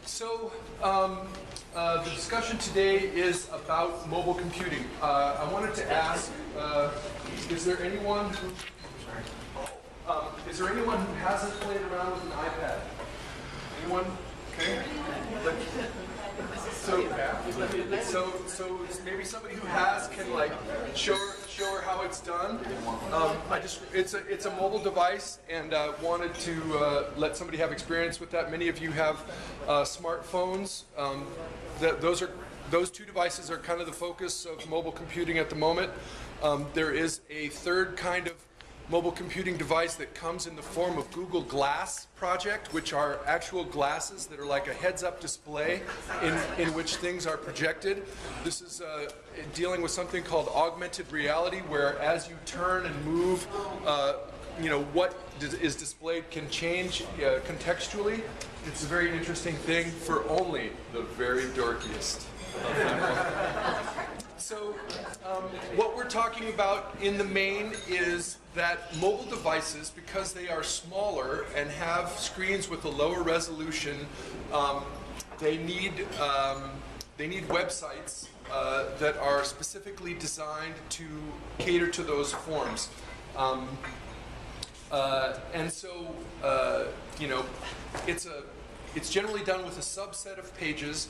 So the discussion today is about mobile computing. I wanted to ask, is there anyone who hasn't played around with an iPad? Anyone? Okay. So maybe somebody who has can like show her how it's done. It's a mobile device, and wanted to let somebody have experience with that. Many of you have smartphones. Those two devices are kind of the focus of mobile computing at the moment. There is a third kind of mobile computing device that comes in the form of Google Glass project, which are actual glasses that are like a heads-up display in which things are projected. This is dealing with something called augmented reality, where as you turn and move, what is displayed can change contextually. It's a very interesting thing for only the very dorkiest. So what we're talking about in the main is that mobile devices, because they are smaller and have screens with a lower resolution, they need websites that are specifically designed to cater to those forms. And so, it's generally done with a subset of pages.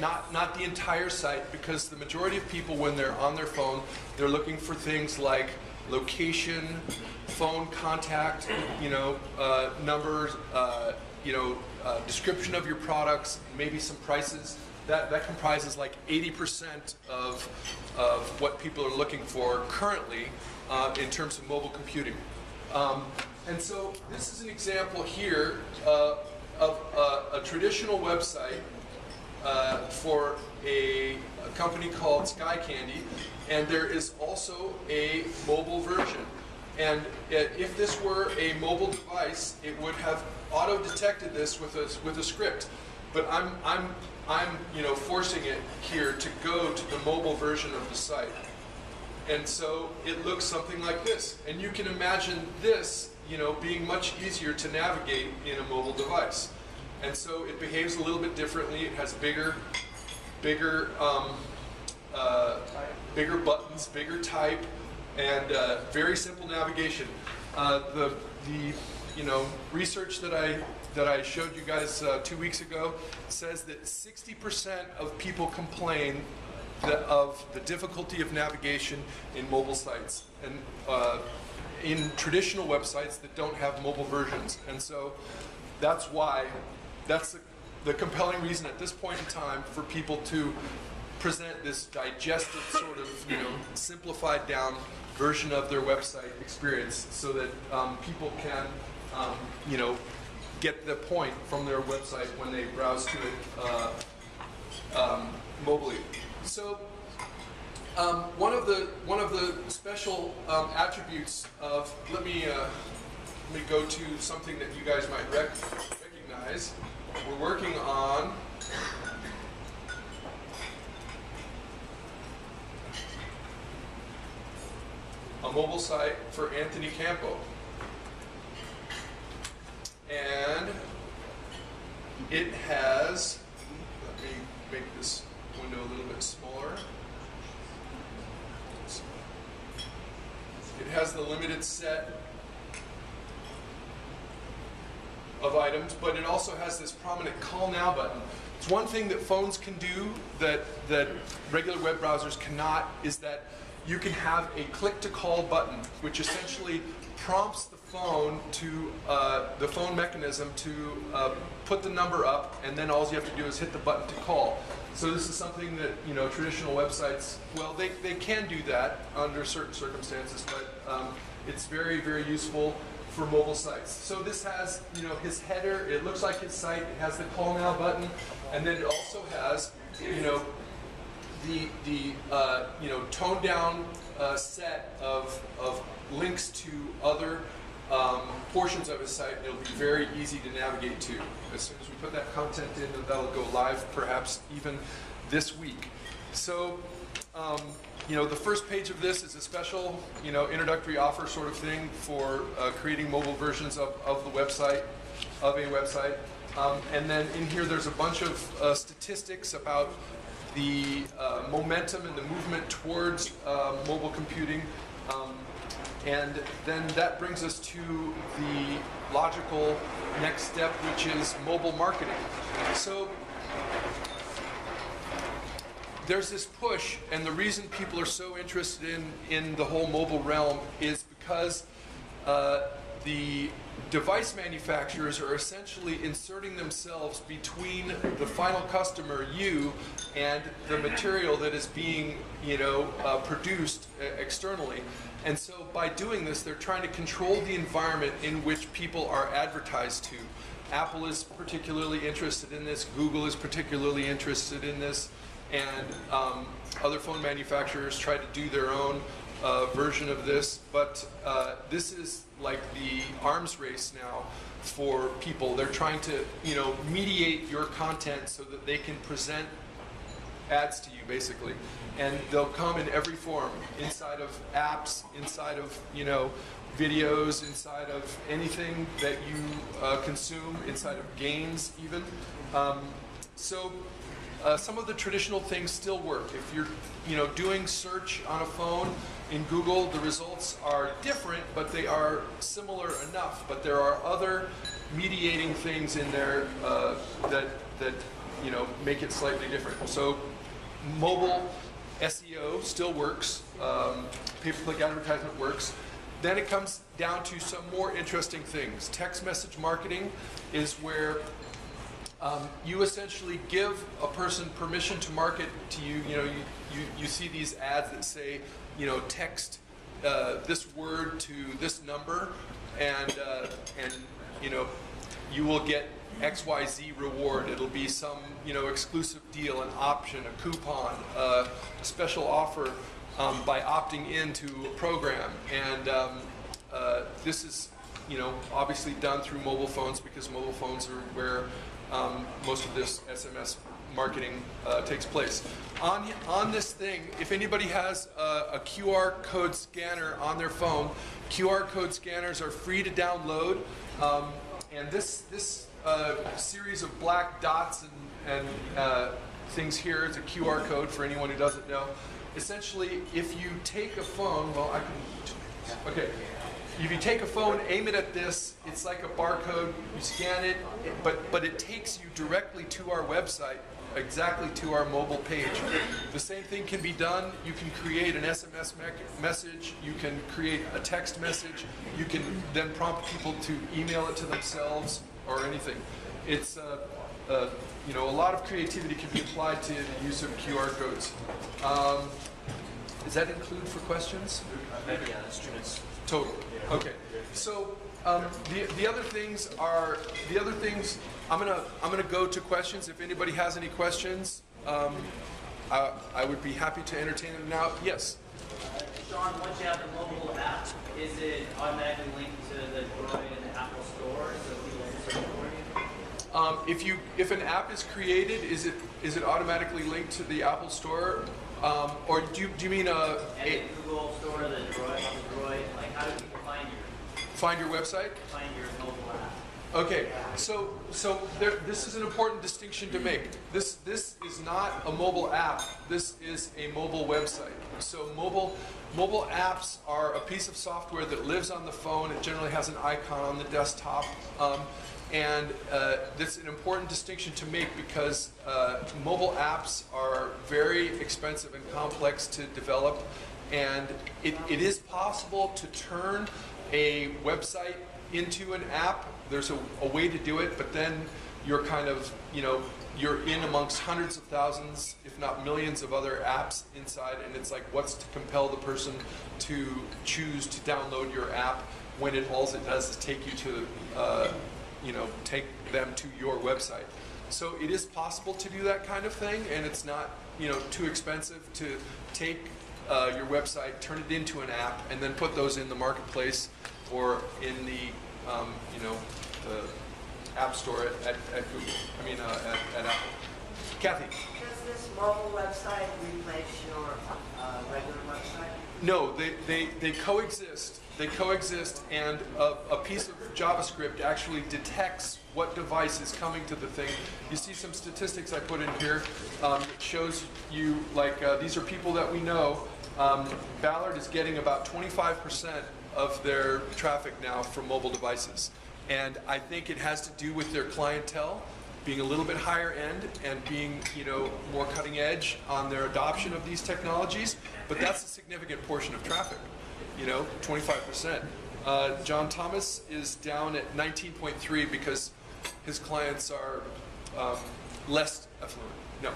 Not the entire site, because the majority of people, when they're on their phone, they're looking for things like location, phone contact, numbers, description of your products, maybe some prices. That comprises like 80% of what people are looking for currently in terms of mobile computing. And so this is an example here of a traditional website for a company called Sky Candy, and there is also a mobile version. And if this were a mobile device, it would have auto-detected this with a script. But I'm forcing it here to go to the mobile version of the site. And so it looks something like this. And you can imagine this, being much easier to navigate in a mobile device. And so it behaves a little bit differently. It has bigger buttons, bigger type, and very simple navigation. The research that I showed you guys 2 weeks ago says that 60% of people complain of the difficulty of navigation in mobile sites and in traditional websites that don't have mobile versions. And so that's why. That's the compelling reason at this point in time for people to present this digested sort of, simplified down version of their website experience, so that people can, get the point from their website when they browse to it mobilely. So one of the special attributes of let me go to something that you guys might recognize. We're working on a mobile site for Anthony Campo. And it has, let me make this window a little bit smaller. It has the limited set of items, but it also has this prominent Call Now button. It's one thing that phones can do that regular web browsers cannot, is that you can have a click-to-call button, which essentially prompts the phone mechanism to put the number up, and then all you have to do is hit the button to call. So this is something that traditional websites, well, they can do that under certain circumstances, but it's very, very useful for mobile sites. So this has, his header. It looks like his site. It has the Call Now button, and then it also has, the toned down set of links to other portions of his site. It'll be very easy to navigate to. As soon as we put that content in, that'll go live, perhaps even this week. So. The first page of this is a special, introductory offer sort of thing for creating mobile versions of the website, of a website. And then in here there's a bunch of statistics about the momentum and the movement towards mobile computing. And then that brings us to the logical next step, which is mobile marketing. So there's this push, and the reason people are so interested in the whole mobile realm is because the device manufacturers are essentially inserting themselves between the final customer, you, and the material that is being, produced externally. And so by doing this, they're trying to control the environment in which people are advertised to. Apple is particularly interested in this. Google is particularly interested in this. And other phone manufacturers try to do their own version of this. But this is like the arms race now for people. They're trying to, mediate your content so that they can present ads to you, basically. And they'll come in every form, inside of apps, inside of, videos, inside of anything that you consume, inside of games even. Some of the traditional things still work. If you're, doing search on a phone in Google, the results are different, but they are similar enough. But there are other mediating things in there that make it slightly different. So mobile SEO still works. Pay-per-click advertisement works. Then it comes down to some more interesting things. Text message marketing is where you essentially give a person permission to market to you. You see these ads that say, text this word to this number, and you will get XYZ reward. It'll be some exclusive deal, an option, a coupon, a special offer by opting into a program. And this is obviously done through mobile phones, because mobile phones are where most of this SMS marketing takes place. On this thing, if anybody has a QR code scanner on their phone, QR code scanners are free to download. And this series of black dots and things here is a QR code for anyone who doesn't know. Essentially, if you take a phone, okay. If you take a phone, aim it at this, it's like a barcode, you scan it, but it takes you directly to our website, exactly to our mobile page. The same thing can be done. You can create an SMS message, you can create a text message, you can then prompt people to email it to themselves or anything. It's a lot of creativity can be applied to the use of QR codes. Does that include for questions? Yeah, that's true. Total. Okay. So the other things I'm gonna go to questions. If anybody has any questions, I would be happy to entertain them now. Yes. Sean, once you have the mobile app, is it automatically linked to the Droid and the Apple Store, so people can search for you? If an app is created, is it automatically linked to the Apple Store, or do you mean the Google Store, the Droid? Like, how do people find your website? Find your mobile app. Okay, so this is an important distinction to make. This is not a mobile app. This is a mobile website. So mobile apps are a piece of software that lives on the phone. It generally has an icon on the desktop, and that's an important distinction to make, because mobile apps are very expensive and complex to develop, and it is possible to turn a website into an app. There's a way to do it, but then you're kind of, you're in amongst hundreds of thousands, if not millions of other apps inside, and it's like, what's to compel the person to choose to download your app when all it does is take you to, take them to your website. So it is possible to do that kind of thing, and it's not, too expensive to take your website, turn it into an app, and then put those in the marketplace or in the, the App Store at Google. At Apple. Kathy. Does this mobile website replace your regular website? No, they coexist. They coexist, and a piece of JavaScript actually detects what device is coming to the thing. You see some statistics I put in here. It shows you, like, these are people that we know. Ballard is getting about 25% of their traffic now from mobile devices. And I think it has to do with their clientele being a little bit higher end and being, you know, more cutting edge on their adoption of these technologies. But that's a significant portion of traffic, you know, 25%. John Thomas is down at 19.3 because his clients are less affluent. No.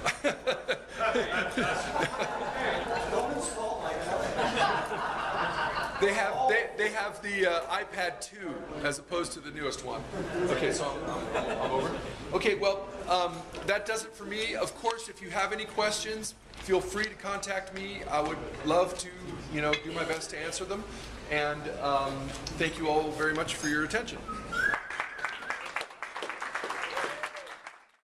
They have the iPad 2 as opposed to the newest one. Okay, so I'm over. Okay, well, that does it for me. Of course, if you have any questions, feel free to contact me. I would love to, you know, do my best to answer them. And thank you all very much for your attention.